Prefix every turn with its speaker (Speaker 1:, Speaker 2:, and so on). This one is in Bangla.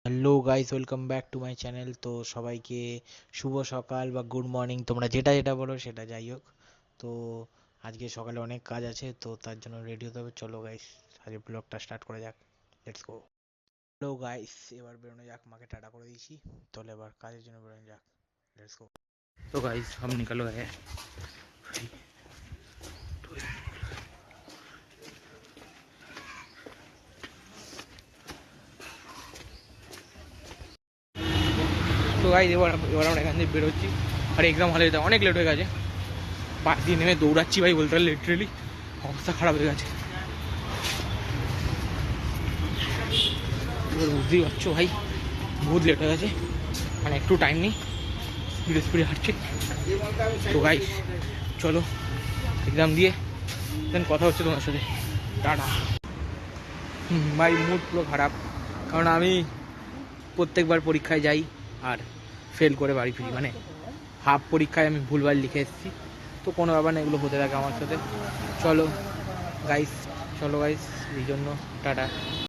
Speaker 1: Hello guys, welcome back to my channel. তো সবাইকে শুভ সকাল বা গুড মর্নিং, তোমরা যেটা যেটা বলো সেটা যাই হোক। তো আজকে সকালে অনেক কাজ আছে, তো তার জন্য রেডি হতে হবে। চলো গাইস, আজকে ব্লগটা স্টার্ট করা যাক। Let's go. হ্যালো গাইস, এবার বেরোনো যাক। মাকে টাটা করে দিয়েছি, তাহলে এবার কাজের জন্য বেরোনো যাক। Let's go. তো গাইস हम निकल गए हैं। তো গাইস এবার আমরা এখান থেকে বেরোচ্ছি, আর এক্সাম হলে যেতে অনেক লেট হয়ে গেছে। 5 দিন নেমে দৌড়াচ্ছি ভাই, বলতে পারলে লিটারেলি অবস্থা খারাপ হয়ে গেছে। এবার বুঝতেই পারছো ভাই, বহুত লেট হয়ে গেছে, মানে একটু টাইম নেই, স্পিডে স্পিডে হাঁটছে। তো গাইস চলো এক্সাম দিয়ে দেন কথা হচ্ছে তোমার সাথে। টাটা। ভাই মুড পুরো খারাপ, কারণ আমি প্রত্যেকবার পরীক্ষায় যাই আর ফেল করে বাড়ি ফিরি, মানে হাফ পরীক্ষায় আমি ভুলভাল লিখে এসেছি। তো কোনো ব্যাপার না, এগুলো হতে থাকে আমার সাথে। চলো গাইস, এই জন্য টাটা।